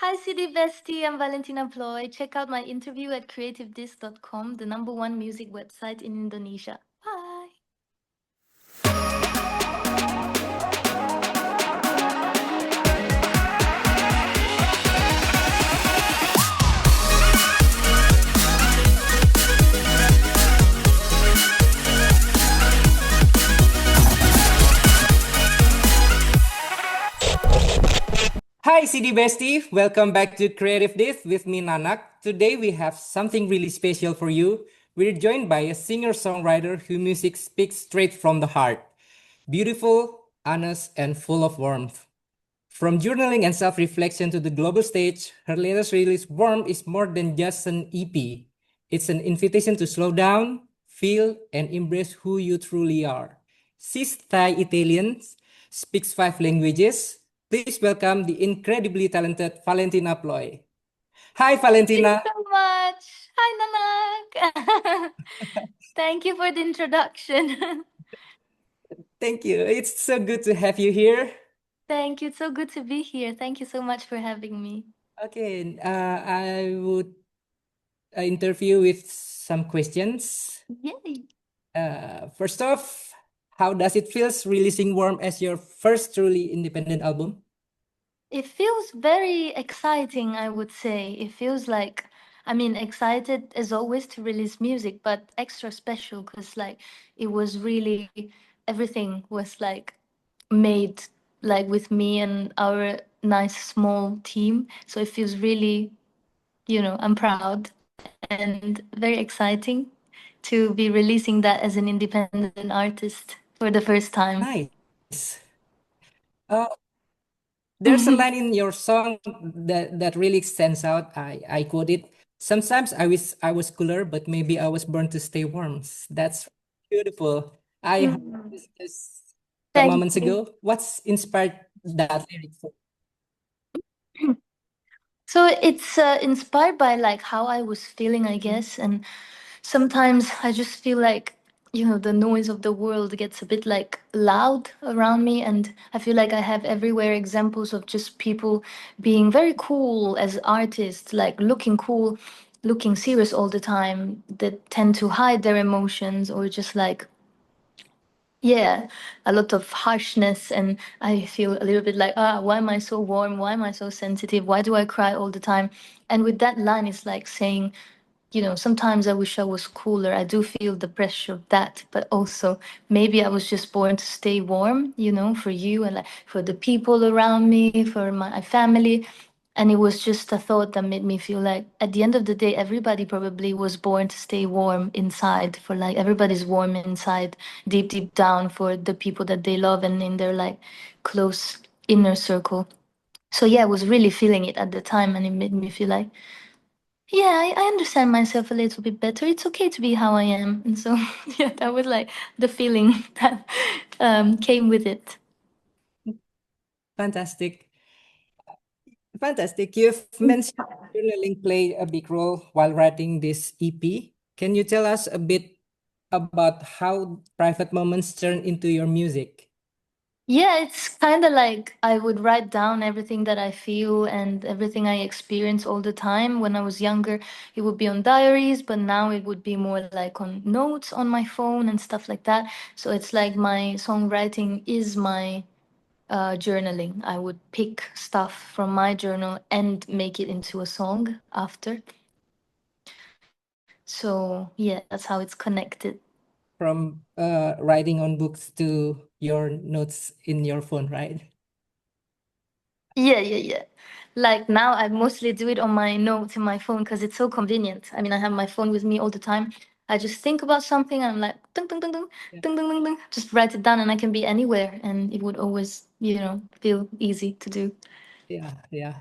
Hi, CD Bestie. I'm Valentina Ploy. Check out my interview at CreativeDisc.com, the #1 music website in Indonesia. Bye. Hi, CD Bestie. Welcome back to Creative Disc with me, Nanak. Today we have something really special for you. We're joined by a singer-songwriter whose music speaks straight from the heart. Beautiful, honest, and full of warmth. From journaling and self-reflection to the global stage, her latest release, Warm, is more than just an EP. It's an invitation to slow down, feel, and embrace who you truly are. She's Thai-Italian, speaks 5 languages. Please welcome the incredibly talented Valentina Ploy. Hi, Thanks Valentina. so much. Hi, Nanak. Thank you for the introduction. Thank you. It's so good to have you here. Thank you. It's so good to be here. Thank you so much for having me. Okay, I would interview with some questions. Yay. First off, how does it feel releasing Warm as your first truly independent album? It feels very exciting, I would say. It feels like, excited as always to release music, but extra special because, like, it was really, everything was like made like with me and our nice small team. So it feels really, I'm proud and very exciting to be releasing that as an independent artist for the first time. Nice. Uh, there's a line in your song that really stands out. I quote it. Sometimes I was cooler, but maybe I was born to stay warm. That's beautiful. I heard Mm. this just some Thank moments you. ago. What's inspired that lyric? So it's inspired by like how I was feeling, I guess. And sometimes I just feel like, the noise of the world gets a bit like loud around me. And I feel like I have everywhere examples of just people being very cool as artists, like looking cool, looking serious all the time, that tend to hide their emotions or just like, yeah, a lot of harshness. And I feel a little bit like, why am I so warm? Why am I so sensitive? Why do I cry all the time? And with that line, it's like saying, sometimes I wish I was cooler. I do feel the pressure of that, but also maybe I was just born to stay warm, for you and like for the people around me, for my family. And it was just a thought that made me feel like at the end of the day, everybody probably was born to stay warm inside, for like everybody's warm inside, deep, deep down for the people that they love and in their like close inner circle. So yeah, I was really feeling it at the time and it made me feel like, yeah, I understand myself a little bit better. It's okay to be how I am. And so, yeah, that was like the feeling that came with it. Fantastic. Fantastic. You've mentioned journaling played a big role while writing this EP. Can you tell us a bit about how private moments turn into your music? Yeah, it's kind of like I would write down everything that I feel and everything I experience all the time. When I was younger, it would be on diaries, but now it would be more like on notes on my phone and stuff like that. So it's like my songwriting is my journaling. I would pick stuff from my journal and make it into a song after. So yeah, that's how it's connected. From writing on books to your notes in your phone, right? Yeah, yeah, yeah. Like now, I mostly do it on my notes in my phone because it's so convenient. I mean, I have my phone with me all the time. I just think about something and I'm like, ding, ding, ding, ding, Yeah, ding, ding, ding, ding. Just write it down and I can be anywhere and it would always, feel easy to do. yeah, yeah.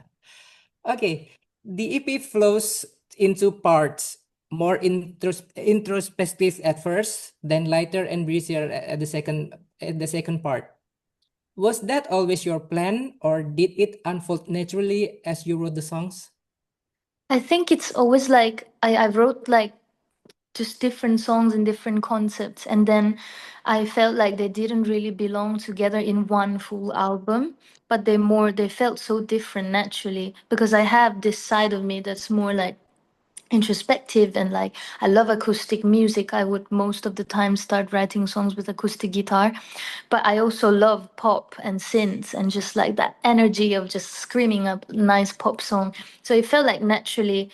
Okay, the EP flows into parts, more introspective at first, then lighter and breezier at the second part. Was that always your plan, or did it unfold naturally as you wrote the songs? I think it's always like I wrote like just different songs and different concepts. And then I felt like they didn't really belong together in one full album, but they felt so different naturally because I have this side of me that's more like introspective and like I love acoustic music. I would most of the time start writing songs with acoustic guitar, but I also love pop and synths and just like that energy of just screaming a nice pop song. So it felt like naturally,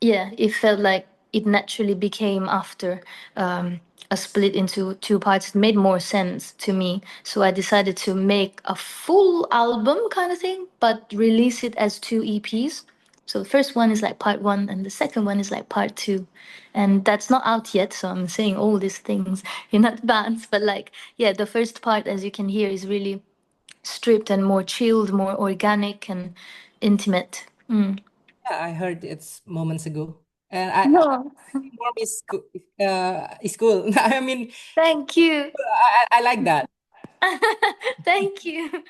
yeah, it felt like it naturally became after um, a split into two parts. It made more sense to me. So I decided to make a full album kind of thing, but release it as two EPs. So the first one is like part one, and the second one is like part two. And that's not out yet, so I'm saying all these things in advance. But like, yeah, the first part, as you can hear, is really stripped and more chilled, more organic and intimate. Mm. Yeah, I heard it's moments ago, and I No, warm is cool. I mean, thank you. I like that. Thank you.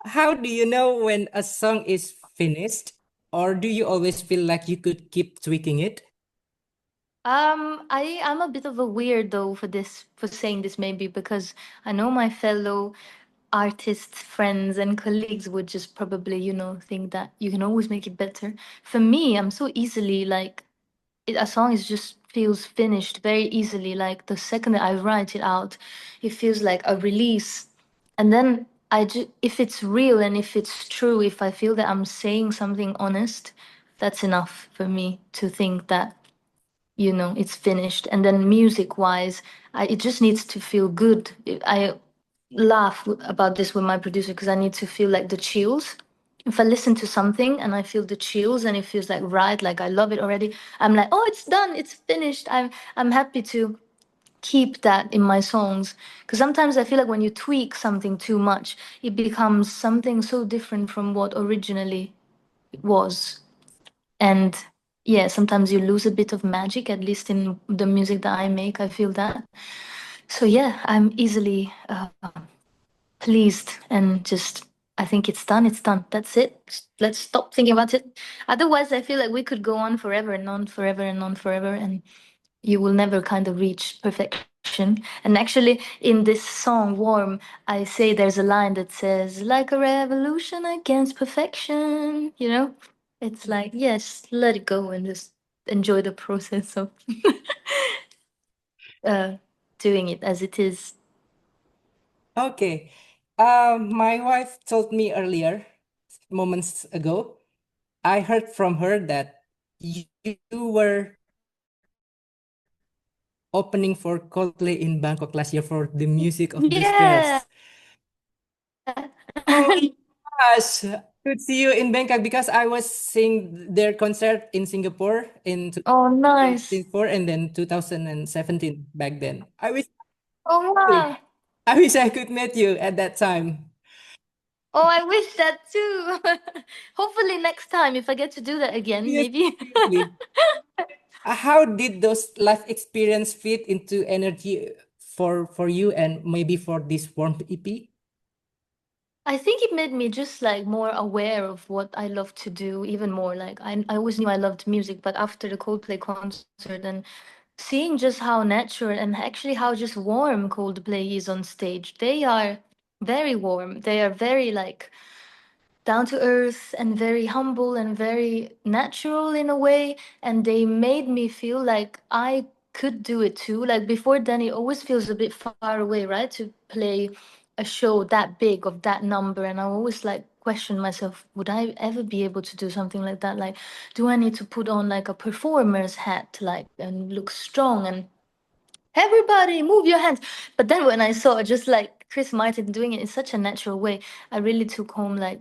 How do you know when a song is finished, or do you always feel like you could keep tweaking it? I'm a bit of a weirdo for this, for saying this maybe because I know my fellow artists, friends, and colleagues would just probably, think that you can always make it better. For me, I'm so easily like a song is just feels finished very easily. Like the second that I write it out, it feels like a release. And then if it's real and if it's true, if I feel that I'm saying something honest, that's enough for me to think that it's finished. And then music wise, it just needs to feel good. I laugh about this with my producer because I need to feel like the chills. If I listen to something and I feel the chills and it feels like right, like I love it already, I'm like, oh, it's done, it's finished. I'm happy to keep that in my songs because sometimes I feel like when you tweak something too much, it becomes something so different from what originally it was. And yeah, sometimes you lose a bit of magic, at least in the music that I make. I feel that. So yeah, I'm easily pleased and just I think it's done. It's done. That's it. Let's stop thinking about it. Otherwise, I feel like we could go on forever and on forever and on forever, and you will never kind of reach perfection. And actually, in this song, Warm, I say there's a line that says, like a revolution against perfection, It's like, yes, let it go and just enjoy the process of uh, doing it as it is. Okay. My wife told me earlier, moments ago, I heard from her that you were opening for Coldplay in Bangkok last year for the music of the Yeah. Spirits. Oh gosh, good see you in Bangkok because I was seeing their concert in Singapore in Oh, nice. 2004 and then 2017 back then. Oh, wow. I wish I could meet you at that time. Oh, I wish that too. Hopefully next time, if I get to do that again, Yes, maybe. really. How did those life experience fit into energy for you and maybe for this Warmth EP? I think it made me just like more aware of what I love to do, even more. Like I always knew I loved music, but after the Coldplay concert and seeing just how natural and actually how just warm Coldplay is on stage, they are very warm. They are very like down to earth and very humble and very natural in a way. And they made me feel like I could do it too. Like before then, it always feels a bit far away, right? To play a show that big of that number. And I always like question myself, would I ever be able to do something like that? Like, do I need to put on like a performer's hat, like, and look strong and everybody move your hands? But then when I saw just like Chris Martin doing it in such a natural way, I really took home like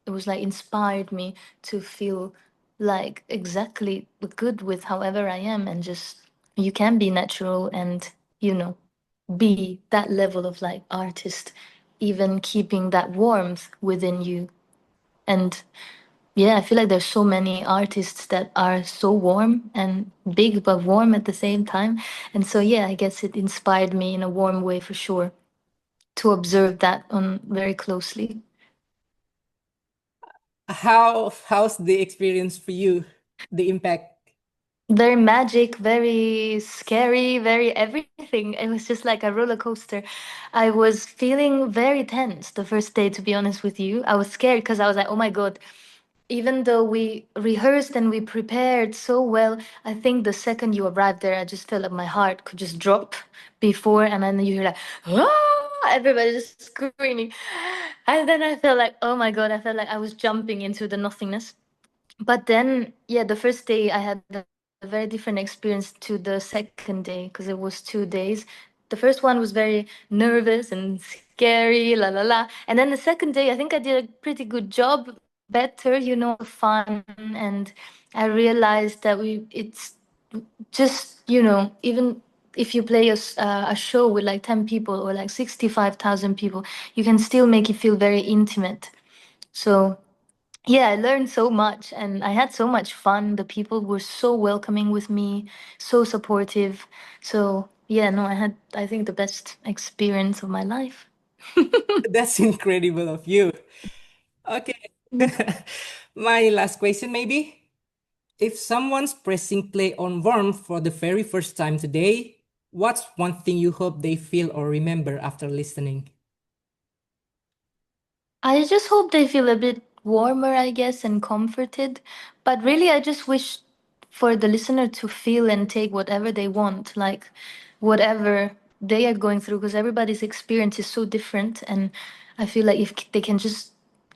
it was like inspired me to feel like exactly good with however I am and just you can be natural and you know be that level of like artist even keeping that warmth within you. And yeah, I feel like there's so many artists that are so warm and big but warm at the same time. And so yeah, I guess it inspired me in a warm way for sure to observe that on very closely. How's the experience for you? The impact? Very magic, very scary, very everything. It was just like a roller coaster. I was feeling very tense the first day, to be honest with you. I was scared because I was like, oh my God, even though we rehearsed and we prepared so well, I think the second you arrived there, I just felt like my heart could just drop before, and then you hear like, ah, everybody just screaming. And then I felt like, oh my God, I felt like I was jumping into the nothingness. But then, yeah, the first day I had a very different experience to the second day because it was 2 days. The first one was very nervous and scary, la la la. And then the second day, I think I did a pretty good job, better, fun. And I realized that it's just, even if you play a show with like 10 people or like 65,000 people, you can still make it feel very intimate. So yeah, I learned so much and I had so much fun. The people were so welcoming with me, so supportive. So, yeah, no, I think, the best experience of my life. That's incredible of you. Okay. My last question, maybe. If someone's pressing play on Warm for the very first time today, what's one thing you hope they feel or remember after listening? I just hope they feel a bit warmer, I guess, and comforted. But really, I just wish for the listener to feel and take whatever they want, like whatever they are going through, because everybody's experience is so different. And I feel like if they can just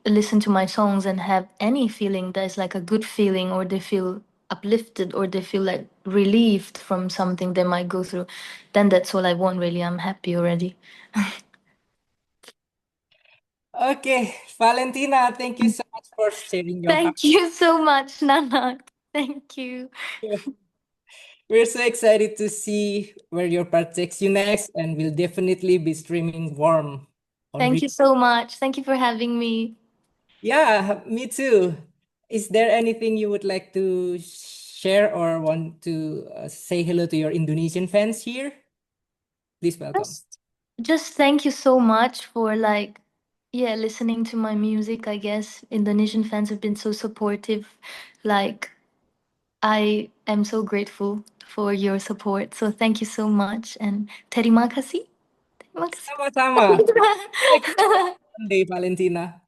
listen to my songs and have any feeling that is like a good feeling, or they feel uplifted, or they feel like relieved from something they might go through, then that's all I want, really. I'm happy already. Okay, Valentina, thank you so much for sharing your heart. Thank you so much, Nana. Thank you. We're so excited to see where your part takes you next, and we'll definitely be streaming Warm on. Thank you so much. Thank you for having me. Yeah, me too. Is there anything you would like to share or want to say hello to your Indonesian fans here? Please welcome. Just, just thank you so much for like, yeah, listening to my music. I guess Indonesian fans have been so supportive. Like, I am so grateful for your support. So thank you so much, and terima kasih. Terima kasih. Sama-sama. Like Monday, Valentina.